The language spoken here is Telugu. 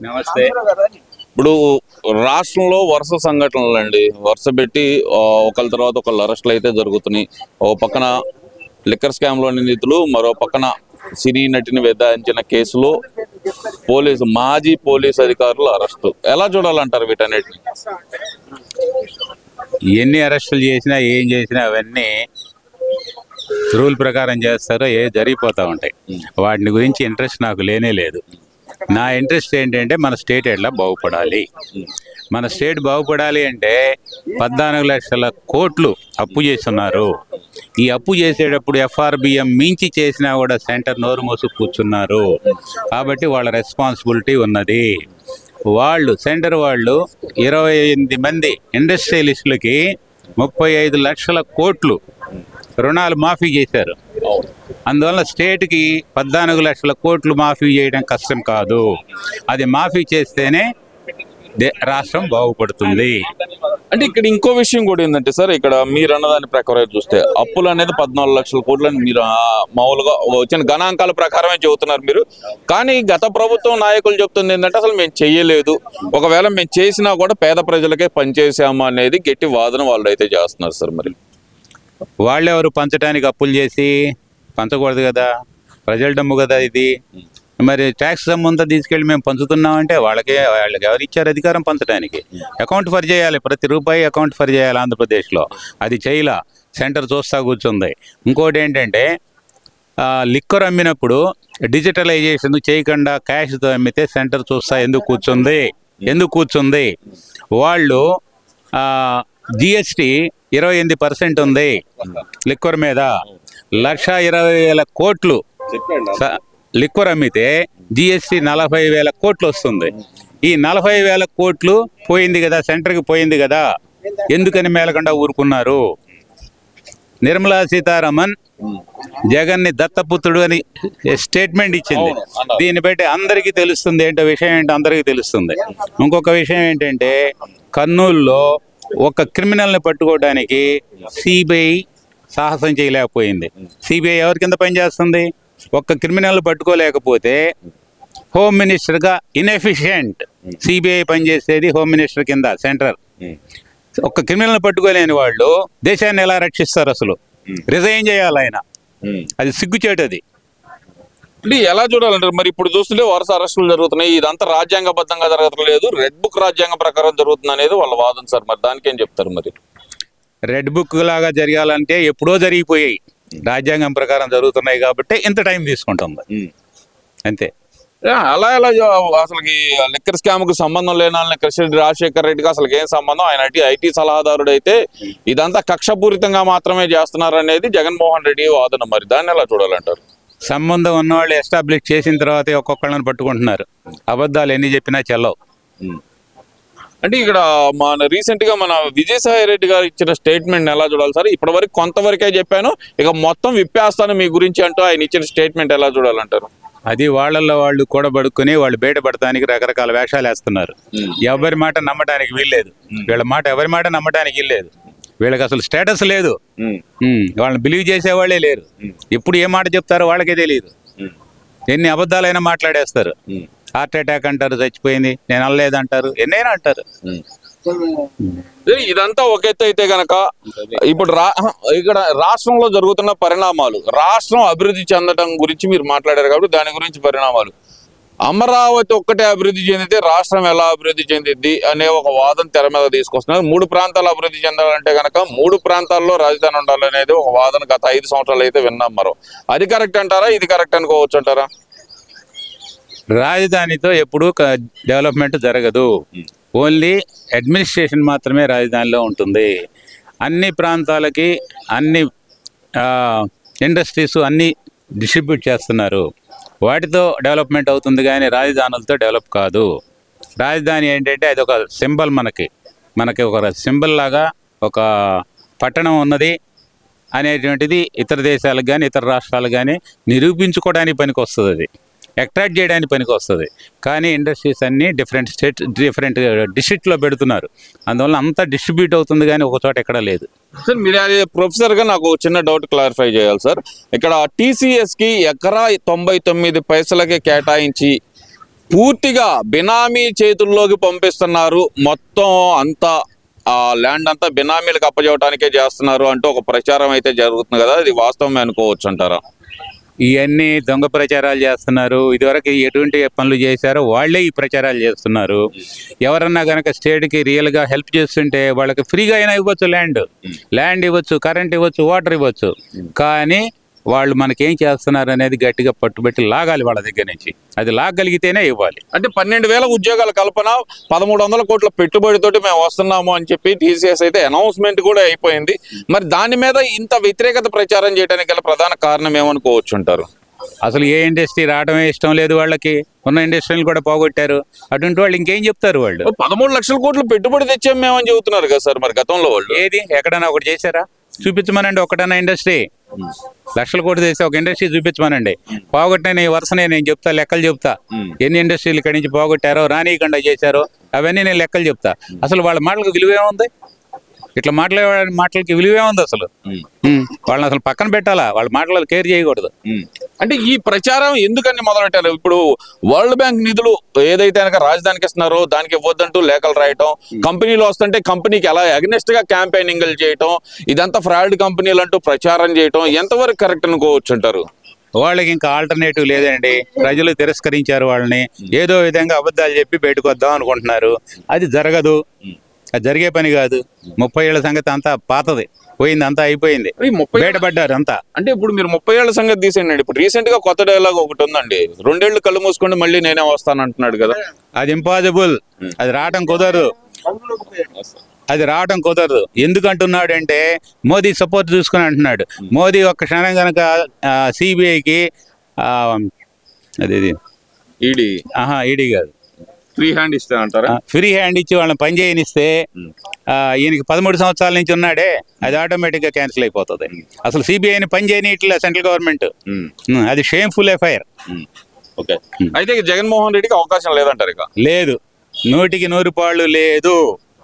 నమస్తే. ఇప్పుడు రాష్ట్రంలో వరుస సంఘటనలు అండి, వరుస పెట్టి ఒకళ్ళ తర్వాత ఒకళ్ళు అరెస్టులు అయితే జరుగుతున్నాయి. ఓ పక్కన లిక్కర్ స్కామ్లోని నిధులు, మరో పక్కన సినీ నటిని వేధించిన కేసులో మాజీ పోలీసు అధికారులు అరెస్టు. ఎలా చూడాలంటారు వీటన్నిటిని? ఎన్ని అరెస్టులు చేసినా ఏం చేసినా అవన్నీ రూల్ ప్రకారం చేస్తారో జరిగిపోతూ ఉంటాయి. వాటిని గురించి ఇంట్రెస్ట్ నాకు లేనే లేదు. నా ఇంట్రెస్ట్ ఏంటంటే మన స్టేట్ ఎట్లా బాగుపడాలి. మన స్టేట్ బాగుపడాలి అంటే 14 లక్షల కోట్లు అప్పు చేస్తున్నారు. ఈ అప్పు చేసేటప్పుడు FRBM మించి చేసినా కూడా సెంటర్ నోరు మూసు కూర్చున్నారు. కాబట్టి వాళ్ళ రెస్పాన్సిబిలిటీ ఉన్నది. సెంటర్ వాళ్ళు 28 మంది ఇండస్ట్రియలిస్టులకి 35 లక్షల కోట్లు రుణాలు మాఫీ చేశారు. అందువల్ల స్టేట్కి 14 లక్షల కోట్లు మాఫీ చేయడం కష్టం కాదు. అది మాఫీ చేస్తేనే రాష్ట్రం బాగుపడుతుంది. అంటే ఇక్కడ ఇంకో విషయం కూడా ఏంటంటే సార్, ఇక్కడ మీరు అన్నదాని ప్రకారం చూస్తే అప్పులు అనేది 14 లక్షల కోట్లని మీరు మామూలుగా వచ్చిన గణాంకాల ప్రకారమే చెబుతున్నారు మీరు. కానీ గత ప్రభుత్వం నాయకులు చెప్తుంది ఏంటంటే అసలు మేము చెయ్యలేదు, ఒకవేళ మేము చేసినా కూడా పేద ప్రజలకే పనిచేసాము అనేది గట్టి వాదన వాళ్ళు అయితే చేస్తున్నారు సార్. మరి వాళ్ళెవరు పంచడానికి అప్పులు చేసి పంచకూడదు కదా, ప్రజల డమ్ము కదా ఇది. మరి ట్యాక్స్ సమ్మంతా తీసుకెళ్ళి మేము పంచుతున్నామంటే వాళ్ళకి ఎవరు ఇచ్చారు అధికారం పంచడానికి? అకౌంట్ ఫర్ చేయాలి, ప్రతి రూపాయి అకౌంట్ ఫర్ చేయాలి ఆంధ్రప్రదేశ్లో. అది చేయలా, సెంటర్ చూస్తా కూర్చుంది. ఇంకోటి ఏంటంటే లిక్కర్ అమ్మినప్పుడు డిజిటలైజేషన్ చేయకుండా క్యాష్తో అమ్మితే సెంటర్ చూస్తా ఎందుకు కూర్చుంది? వాళ్ళు GST 28% ఉంది లిక్కర్ మీద. 1,20,000 కోట్లు లిక్కర్ అమ్మితే GST 40,000 కోట్లు వస్తుంది. ఈ 40,000 కోట్లు పోయింది కదా, సెంటర్కి పోయింది కదా. ఎందుకని మేలకుండా ఊరుకున్నారు? నిర్మలా సీతారామన్ జగన్ని దత్తపుత్రుడు అని స్టేట్మెంట్ ఇచ్చింది. దీన్ని బట్టి అందరికీ తెలుస్తుంది ఏంటో విషయం ఏంటో అందరికీ తెలుస్తుంది. ఇంకొక విషయం ఏంటంటే కర్నూలులో ఒక క్రిమినల్ని పట్టుకోవడానికి CBI సాహసం చేయలేకపోయింది. CBI ఎవరి కింద పనిచేస్తుంది? ఒక్క క్రిమినల్ పట్టుకోలేకపోతే హోమ్ మినిస్టర్గా ఇన్ఎఫిషియెంట్. CBI పనిచేసేది హోమ్ మినిస్టర్ కింద సెంటర్. ఒక్క క్రిమినల్ని పట్టుకోలేని వాళ్ళు దేశాన్ని ఎలా రక్షిస్తారు? అసలు రిజైన్ చేయాలి ఆయన. అది సిగ్గుచేటది. అంటే ఎలా చూడాలంటారు? మరి ఇప్పుడు చూస్తుంటే వరుస అరెస్టులు జరుగుతున్నాయి. ఇదంతా రాజ్యాంగబద్ధంగా జరగట్లేదు, రెడ్ బుక్ రాజ్యాంగ ప్రకారం జరుగుతుంది అనేది వాళ్ళ వాదన సార్. మరి దానికి ఏం చెప్తారు? మరి రెడ్ బుక్ లాగా జరగాలంటే ఎప్పుడో జరిగిపోయాయి. రాజ్యాంగం ప్రకారం జరుగుతున్నాయి కాబట్టి ఇంత టైం తీసుకుంటుంది అంతే. అలా ఎలా అసలుకి లిక్కర్ స్కామ్ కు సంబంధం లేని కృష్ణరెడ్డి రాజశేఖర్ రెడ్డికి అసలు ఏం సంబంధం? ఆయన IT సలహాదారుడు అయితే ఇదంతా కక్షపూరితంగా మాత్రమే చేస్తున్నారు అనేది జగన్మోహన్ రెడ్డి వాదన. మరి దాన్ని ఎలా చూడాలంటారు? సంబంధం ఉన్నవాళ్ళు ఎస్టాబ్లిష్ చేసిన తర్వాతే ఒక్కొక్కళ్ళని పట్టుకుంటున్నారు. అబద్ధాలు ఎన్ని చెప్పినా చెల్లవు. అంటే ఇక్కడ రీసెంట్ గా మన విజయసాయి రెడ్డి గారు ఇచ్చిన స్టేట్మెంట్ ఎలా చూడాలి సార్? ఇప్పటి వరకు కొంతవరకే చెప్పాను, ఇక మొత్తం విప్పేస్తాను మీ గురించి అంటూ ఆయన ఇచ్చిన స్టేట్మెంట్ ఎలా చూడాలంటారు? అది వాళ్ళల్లో వాళ్ళు కూడబడుకుని వాళ్ళు బయటపడటానికి రకరకాల వేషాలు వేస్తున్నారు. ఎవరి మాట నమ్మటానికి వీల్లేదు. ఎవరి మాట నమ్మటానికి వీల్లేదు. వీళ్ళకి అసలు స్టేటస్ లేదు. వాళ్ళని బిలీవ్ చేసేవాళ్లే లేరు. ఎప్పుడు ఏ మాట చెప్తారో వాళ్ళకే తెలియదు. ఎన్ని అబద్ధాలైనా మాట్లాడేస్తారు. హార్ట్ అటాక్ అంటారు, చచ్చిపోయింది, నేను అనలేదు అంటారు, ఎన్నైనా అంటారు. ఇదంతా ఒక ఎత్తు అయితే గనక ఇప్పుడు ఇక్కడ రాష్ట్రంలో జరుగుతున్న పరిణామాలు, రాష్ట్రం అభివృద్ధి చెందడం గురించి మీరు మాట్లాడారు కాబట్టి దాని గురించి పరిణామాలు. అమరావతి ఒక్కటే అభివృద్ధి చెందితే రాష్ట్రం ఎలా అభివృద్ధి చెందిద్ది అనే ఒక వాదన తెర మీద తీసుకొస్తున్నారు. 3 ప్రాంతాలు అభివృద్ధి చెందాలంటే కనుక 3 ప్రాంతాల్లో రాజధాని ఉండాలనేది ఒక వాదన గత 5 సంవత్సరాలు అయితే విన్నాం. అది కరెక్ట్ అంటారా? ఇది కరెక్ట్ అనుకోవచ్చు అంటారా? రాజధానితో ఎప్పుడూ డెవలప్మెంట్ జరగదు. ఓన్లీ అడ్మినిస్ట్రేషన్ మాత్రమే రాజధానిలో ఉంటుంది. అన్ని ప్రాంతాలకి అన్ని ఇండస్ట్రీస్ అన్నీ డిస్ట్రిబ్యూట్ చేస్తున్నారు. వాటితో డెవలప్మెంట్ అవుతుంది కానీ రాజధానులతో డెవలప్ కాదు. రాజధాని ఏంటంటే అది ఒక సింబల్, మనకి ఒక సింబల్ లాగా ఒక పట్టణం ఉన్నది అనేటువంటిది ఇతర దేశాలకు కానీ ఇతర రాష్ట్రాలకు కానీ నిరూపించుకోవడానికి పనికి వస్తుంది. అది అట్రాక్ట్ చేయడానికి పనికి వస్తుంది. కానీ ఇండస్ట్రీస్ అన్నీ డిఫరెంట్ డిస్ట్రిక్ట్లో పెడుతున్నారు. అందువల్ల అంతా డిస్ట్రిబ్యూట్ అవుతుంది కానీ ఒక చోట ఎక్కడా లేదు. సార్ మీరు ప్రొఫెసర్గా నాకు చిన్న డౌట్ క్లారిఫై చేయాలి సార్. ఇక్కడ TCSకి ఎకరా 99 పైసలకే కేటాయించి పూర్తిగా బినామీ చేతుల్లోకి పంపిస్తున్నారు, మొత్తం అంతా ఆ ల్యాండ్ అంతా బినామీలకు అప్పచెప్పడానికే చేస్తున్నారు అంటూ ఒక ప్రచారం అయితే జరుగుతుంది కదా, ఇది వాస్తవమే అనుకోవచ్చు అంటారా? ఇవన్నీ దొంగ ప్రచారాలు చేస్తున్నారు. ఇదివరకు ఎటువంటి పనులు చేశారో వాళ్ళే ఈ ప్రచారాలు చేస్తున్నారు. ఎవరన్నా కనుక స్టేట్కి రియల్గా హెల్ప్ చేస్తుంటే వాళ్ళకి ఫ్రీగా అయినా ఇవ్వచ్చు, ల్యాండ్ ఇవ్వచ్చు, కరెంట్ ఇవ్వచ్చు, వాటర్ ఇవ్వచ్చు. కానీ వాళ్ళు మనకేం చేస్తున్నారు అనేది గట్టిగా పట్టుబట్టి లాగాలి వాళ్ళ దగ్గర నుంచి. అది లాగలిగితేనే ఇవ్వాలి. అంటే 12,000 ఉద్యోగాల కల్పన, 1,300 కోట్ల పెట్టుబడితోటి మేము వస్తున్నాము అని చెప్పి టీసీఎస్ అయితే అనౌన్స్మెంట్ కూడా అయిపోయింది. మరి దాని మీద ఇంత వ్యతిరేకత ప్రచారం చేయడానికి గల ప్రధాన కారణం ఏమనుకోవచ్చు అంటారు? అసలు ఏ ఇండస్ట్రీ రావడమే ఇష్టం లేదు వాళ్ళకి. ఉన్న ఇండస్ట్రీలు కూడా పోగొట్టారు. అటువంటి వాళ్ళు ఇంకేం చెప్తారు వాళ్ళు? 13 లక్షల కోట్లు పెట్టుబడి తెచ్చాం మేమని చెబుతున్నారు కదా సార్, మరి గతంలో వాళ్ళు ఏది ఎక్కడైనా ఒకటి చేశారా? చూపించమనండి ఒకటన్నా ఇండస్ట్రీ. లక్షల కోట్లు చేసి ఒక ఇండస్ట్రీ చూపించమనండి. పోగొట్టిన వరుసనే నేను చెప్తా, లెక్కలు చెప్తా. ఎన్ని ఇండస్ట్రీలు ఇక్కడి నుంచి పోగొట్టారో, రానియకుండా చేశారో అవన్నీ నేను లెక్కలు చెప్తా. అసలు వాళ్ళ మాటలకు విలువే ఉంది? ఇట్లా మాట్లాడే మాటలకి విలువే ఉంది అసలు? వాళ్ళని అసలు పక్కన పెట్టాలా, వాళ్ళ మాటలు కేర్ చేయకూడదు. అంటే ఈ ప్రచారం ఎందుకని మొదలెట్టారు? ఇప్పుడు వరల్డ్ బ్యాంక్ నిధులు ఏదైతే కనుక రాజధానికి ఇస్తున్నారో దానికి ఇవ్వద్దంటూ లేఖలు రాయటం, కంపెనీలు వస్తుంటే కంపెనీకి ఎలా అగెనిస్ట్ గా క్యాంపెయినింగ్లు చేయటం, ఇదంతా ఫ్రాడ్ కంపెనీలు అంటూ ప్రచారం చేయటం ఎంతవరకు కరెక్ట్ అనుకోవచ్చు అంటారు? వాళ్ళకి ఇంకా ఆల్టర్నేటివ్ లేదండి. ప్రజలు తిరస్కరించారు వాళ్ళని. ఏదో విధంగా అబద్ధాలు చెప్పి బయటకు వద్దాం అనుకుంటున్నారు. అది జరగదు, అది జరిగే పని కాదు. 30 ఏళ్ల సంగతి అంతా పాతది, పోయింది, అంతా అయిపోయింది, బయటపడ్డారు అంతా. అంటే ఇప్పుడు మీరు 30 ఏళ్ల సంగతి తీసేయండి. ఇప్పుడు రీసెంట్ గా కొత్త డైలాగ్ ఒకటి ఉందండి, 2 ఏళ్ళు కళ్ళు మూసుకొని మళ్ళీ నేనే వస్తాను అంటున్నాడు కదా. అది ఇంపాసిబుల్, అది రావడం కుదరదు. ఎందుకు అంటున్నాడు అంటే మోదీ సపోర్ట్ చూసుకుని అంటున్నాడు. మోదీ ఒక్క క్షణం కనుక సిబిఐకి అది ఈడీ కాదు, ఫ్రీ హ్యాండ్ ఇస్తా అంటారా? ఫ్రీ హ్యాండ్ ఇచ్చి వాళ్ళని పని చేయనిస్తే ఈయనకి 13 సంవత్సరాల నుంచి ఉన్నాడే, అది ఆటోమేటిక్ గా క్యాన్సిల్ అయిపోతుంది. అసలు సిబిఐని పని చేయనిట్లే సెంట్రల్ గవర్నమెంట్. అది షేమ్ఫుల్ ఎఫ్ఐఆర్. ఓకే, అయితే జగన్మోహన్ రెడ్డికి అవకాశం లేదంటారు? ఇక లేదు, 100కి 100 పాళ్ళు లేదు.